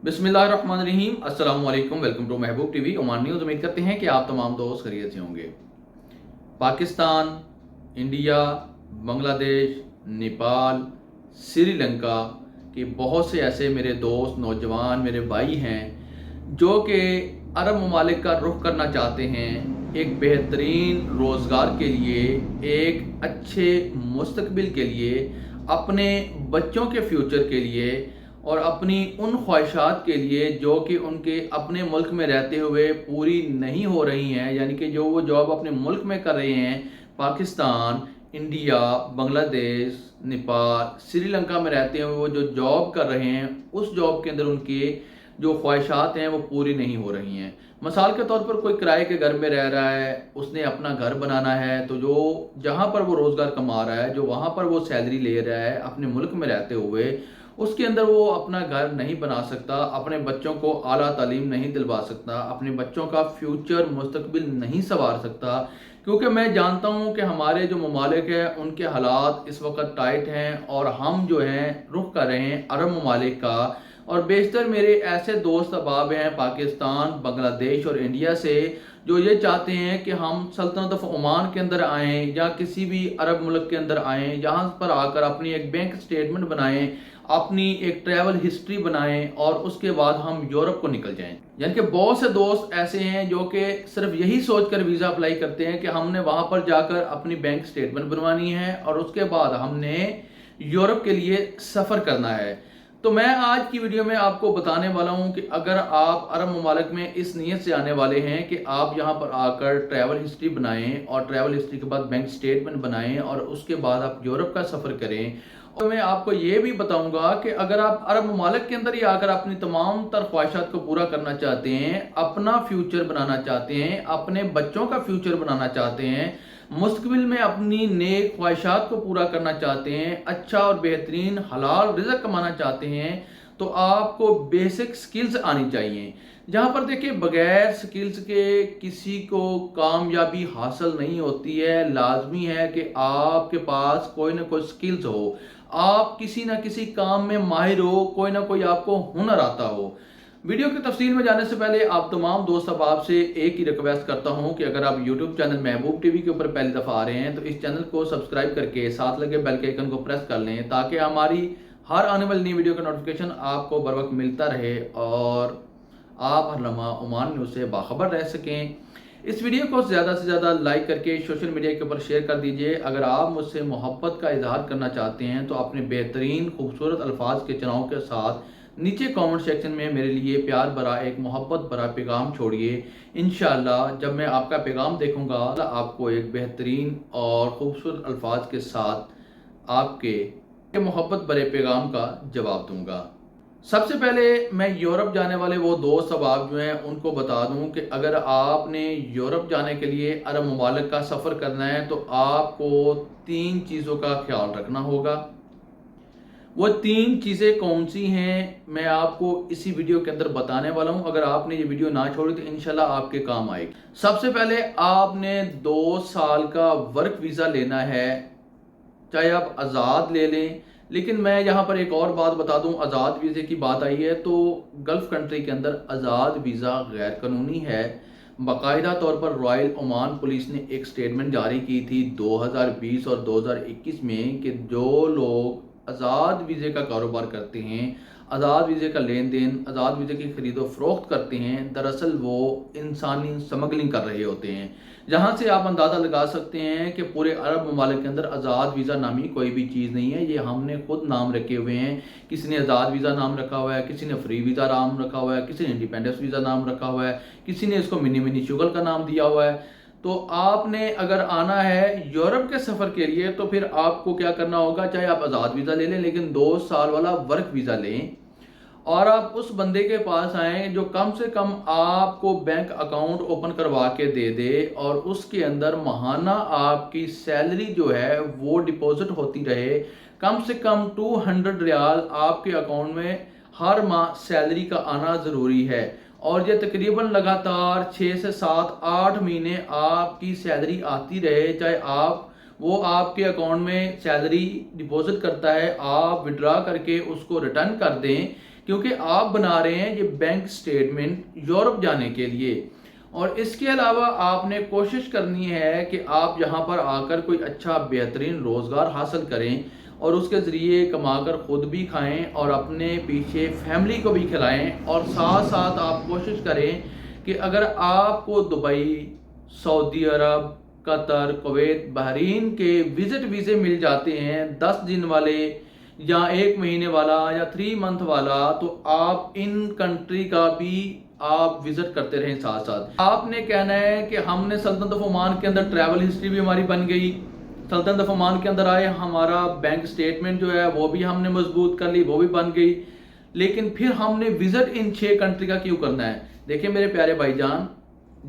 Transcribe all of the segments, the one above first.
बिस्मिल्लाहिर्रहमानिर्रहीम। अस्सलाम वालेकुम। Welcome to Mehboob TV Oman news. उम्मीद करते हैं कि आप तमाम दोस्त खैरियत से होंगे। पाकिस्तान, इंडिया, बांग्लादेश, नेपाल, श्रीलंका के बहुत से ऐसे मेरे दोस्त, नौजवान, मेरे भाई हैं जो कि अरब ममालिक का रुख करना चाहते हैं एक बेहतरीन रोज़गार के लिए, एक अच्छे मुस्तकबिल के लिए, अपने बच्चों के फ्यूचर के लिए और अपनी उन ख्वाहिशात के लिए जो कि उनके अपने मुल्क में रहते हुए पूरी नहीं हो रही हैं। यानी कि जो वो जॉब अपने मुल्क में कर रहे हैं, पाकिस्तान, इंडिया, बांग्लादेश, नेपाल, श्रीलंका में रहते हुए वो जो जॉब कर रहे हैं, उस जॉब के अंदर उनके जो ख्वाहिशात हैं वो पूरी नहीं हो रही हैं। मिसाल के तौर पर कोई किराए के घर में रह रहा है, उसने अपना घर बनाना है, तो जो जहाँ पर वो रोज़गार कमा रहा है, जो वहाँ पर वो सैलरी ले रहा है अपने मुल्क में रहते हुए, उसके अंदर वो अपना घर नहीं बना सकता, अपने बच्चों को आला तालीम नहीं दिलवा सकता, अपने बच्चों का फ्यूचर मुस्तकबिल नहीं संवार सकता। क्योंकि मैं जानता हूँ कि हमारे जो ममालिक हैं उनके हालात इस वक्त टाइट हैं और हम जो हैं रुख कर रहे हैं अरब ममालिक का। और बेशतर मेरे ऐसे दोस्त अहबाब हैं पाकिस्तान, बांग्लादेश और इंडिया से जो ये चाहते हैं कि हम सल्तनत ऑफ ओमान के अंदर आएँ या किसी भी अरब मुल्क के अंदर आएँ, यहाँ पर आकर अपनी एक बैंक स्टेटमेंट बनाएं, अपनी एक ट्रैवल हिस्ट्री बनाएं और उसके बाद हम यूरोप को निकल जाएं। यानी कि बहुत से दोस्त ऐसे हैं जो कि सिर्फ यही सोचकर वीज़ा अप्लाई करते हैं कि हमने वहाँ पर जाकर अपनी बैंक स्टेटमेंट बनवानी है और उसके बाद हमने यूरोप के लिए सफ़र करना है। तो मैं आज की वीडियो में आपको बताने वाला हूं कि अगर आप अरब ममालिक में इस नीयत से आने वाले हैं कि आप यहां पर आकर ट्रैवल हिस्ट्री बनाएं और ट्रैवल हिस्ट्री के बाद बैंक स्टेटमेंट बनाएं और उसके बाद आप यूरोप का सफ़र करें, और मैं आपको ये भी बताऊंगा कि अगर आप अरब ममालिक के अंदर ही आकर अपनी तमाम तर ख्वाहिशात को पूरा करना चाहते हैं, अपना फ्यूचर बनाना चाहते हैं, अपने बच्चों का फ्यूचर बनाना चाहते हैं, मुस्तकबिल में अपनी नेक ख्वाहिशात को पूरा करना चाहते हैं, अच्छा और बेहतरीन हलाल रिज़्क कमाना चाहते हैं, तो आपको बेसिक स्किल्स आनी चाहिए। जहाँ पर देखिए बगैर स्किल्स के किसी को कामयाबी हासिल नहीं होती है। लाजमी है कि आपके पास कोई ना कोई स्किल्स हो, आप किसी ना किसी काम में माहिर हो, कोई ना कोई आपको हुनर आता हो। वीडियो की तफसील में जाने से पहले आप तमाम दोस्त अहबाब से एक ही रिक्वेस्ट करता हूं कि अगर आप यूट्यूब चैनल महबूब टीवी के ऊपर पहली दफ़ा आ रहे हैं तो इस चैनल को सब्सक्राइब करके साथ लगे बेल के आइकन को प्रेस कर लें ताकि हमारी हर आने वाली नई वीडियो का नोटिफिकेशन आपको बर वक्त मिलता रहे और आप हर लम्हा ओमान न्यूज़ से बाखबर रह सकें। इस वीडियो को ज़्यादा से ज़्यादा लाइक करके सोशल मीडिया के ऊपर शेयर कर दीजिए। अगर आप मुझसे मोहब्बत का इजहार करना चाहते हैं तो अपने बेहतरीन खूबसूरत अल्फाज के चुनाव के साथ नीचे कमेंट सेक्शन में मेरे लिए प्यार भरा एक मोहब्बत भरा पैगाम छोड़िए। इंशाअल्लाह जब मैं आपका पैगाम देखूंगा आपको एक बेहतरीन और ख़ूबसूरत अल्फाज के साथ आपके मोहब्बत भरे पैगाम का जवाब दूंगा। सबसे पहले मैं यूरोप जाने वाले वो दोस्त अहबाब जो हैं उनको बता दूं कि अगर आपने यूरोप जाने के लिए अरब ममालिक का सफ़र करना है तो आपको 3 चीज़ों का ख्याल रखना होगा। वो 3 चीज़ें कौन सी हैं मैं आपको इसी वीडियो के अंदर बताने वाला हूं। अगर आपने ये वीडियो ना छोड़ी तो इंशाल्लाह आपके काम आएगी। सबसे पहले आपने 2 साल का वर्क वीज़ा लेना है, चाहे आप आज़ाद ले लें। लेकिन मैं यहाँ पर एक और बात बता दूं, आज़ाद वीज़े की बात आई है तो गल्फ़ कंट्री के अंदर आज़ाद वीज़ा गैर कानूनी है। बाकायदा तौर पर रॉयल ओमान पुलिस ने एक स्टेटमेंट जारी की थी 2020 और 2021 में कि जो लोग आज़ाद वीज़े का कारोबार करते हैं, आज़ाद वीज़े का लेन देन, आज़ाद वीज़े की खरीदो फरोख्त करते हैं, दरअसल वो इंसानी स्मगलिंग कर रहे होते हैं। जहाँ से आप अंदाज़ा लगा सकते हैं कि पूरे अरब ममालिक के अंदर आज़ाद वीज़ा नामी कोई भी चीज़ नहीं है। ये हमने खुद नाम रखे हुए हैं। किसी ने आज़ाद वीज़ा नाम रखा हुआ है, किसी ने फ्री वीज़ा नाम रखा हुआ है, किसी ने इंडिपेंडेंस वीज़ा नाम रखा हुआ है, किसी ने इसको मिनी मिनी शुगल का नाम दिया हुआ है। तो आपने अगर आना है यूरोप के सफ़र के लिए तो फिर आपको क्या करना होगा, चाहे आप आज़ाद वीज़ा ले लें लेकिन 2 साल वाला वर्क वीज़ा लें और आप उस बंदे के पास आएँ जो कम से कम आपको बैंक अकाउंट ओपन करवा के दे दे और उसके अंदर माहाना आपकी सैलरी जो है वो डिपॉजिट होती रहे। कम से कम 200 रियाल आपके अकाउंट में हर माह सैलरी का आना ज़रूरी है और ये तकरीबन लगातार 6 से 7 8 महीने आपकी सैलरी आती रहे। चाहे वो आपके अकाउंट में सैलरी डिपॉजिट करता है, आप विड्रा करके उसको रिटर्न कर दें کیونکہ آپ بنا رہے ہیں یہ بینک سٹیٹمنٹ یورپ جانے کے لیے، اور اس کے علاوہ آپ نے کوشش کرنی ہے کہ آپ یہاں پر آ کر کوئی اچھا بہترین روزگار حاصل کریں اور اس کے ذریعے کما کر خود بھی کھائیں اور اپنے پیچھے فیملی کو بھی کھلائیں، اور ساتھ ساتھ آپ کوشش کریں کہ اگر آپ کو دبئی، سعودی عرب، قطر، کویت، بحرین کے وزٹ ویزے مل جاتے ہیں 10 دن والے یا 1 مہینے والا یا 3 منتھ والا، تو آپ ان کنٹری کا بھی آپ وزٹ کرتے رہیں ساتھ ساتھ۔ آپ نے کہنا ہے کہ ہم نے سلطنت آف عمان کے اندر ٹریول ہسٹری بھی ہماری بن گئی، سلطنت آف عمان کے اندر آئے، ہمارا بینک سٹیٹمنٹ جو ہے وہ بھی ہم نے مضبوط کر لی، وہ بھی بن گئی، لیکن پھر ہم نے وزٹ ان 6 کنٹری کا کیوں کرنا ہے؟ دیکھیں میرے پیارے بھائی جان،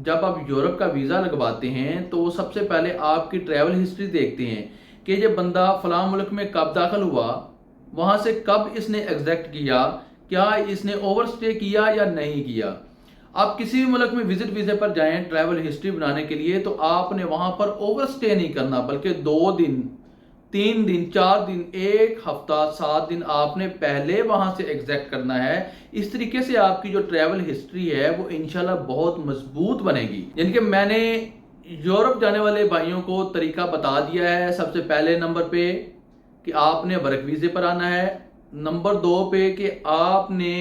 جب آپ یورپ کا ویزا لگواتے ہیں تو وہ سب سے پہلے آپ کی ٹریول ہسٹری دیکھتے ہیں کہ یہ بندہ فلاں ملک میں کب داخل ہوا، وہاں سے کب اس نے ایگزیکٹ کیا، کیا اس نے اوور سٹے کیا یا نہیں کیا۔ آپ کسی بھی ملک میں وزٹ ویزے پر جائیں ٹریول ہسٹری بنانے کے لیے، تو آپ نے وہاں پر اوور سٹے نہیں کرنا، بلکہ 2 دن، 3 دن، 4 دن، 1 ہفتہ، 7 دن آپ نے پہلے وہاں سے ایگزیکٹ کرنا ہے۔ اس طریقے سے آپ کی جو ٹریول ہسٹری ہے وہ انشاءاللہ بہت مضبوط بنے گی۔ یعنی کہ میں نے یورپ جانے والے بھائیوں کو طریقہ بتا دیا ہے۔ سب سے پہلے نمبر پہ کہ آپ نے ورک ویزے پر آنا ہے، نمبر 2 پہ کہ آپ نے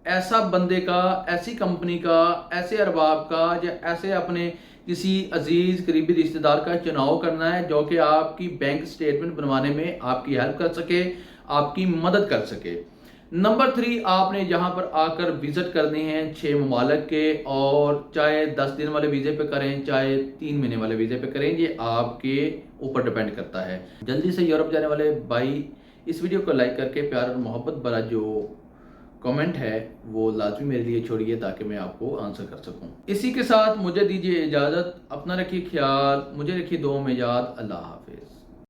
ایسا بندے کا، ایسی کمپنی کا، ایسے ارباب کا یا ایسے اپنے کسی عزیز قریبی رشتہ دار کا چناؤ کرنا ہے جو کہ آپ کی بینک سٹیٹمنٹ بنوانے میں آپ کی ہیلپ کر سکے، آپ کی مدد کر سکے۔ نمبر 3، آپ نے یہاں پر آ کر وزٹ کرنے ہیں 6 ممالک کے، اور چاہے 10 دن والے ویزے پہ کریں چاہے 3 مہینے والے ویزے پہ کریں، یہ آپ کے اوپر ڈیپینڈ کرتا ہے۔ جلدی سے یورپ جانے والے بھائی اس ویڈیو کو لائک کر کے پیار اور محبت بھرا جو کمنٹ ہے وہ لازمی میرے لیے چھوڑیے تاکہ میں آپ کو آنسر کر سکوں۔ اسی کے ساتھ مجھے دیجیے اجازت، اپنا رکھیے خیال، مجھے رکھیے دعاؤں میں یاد۔ اللہ حافظ۔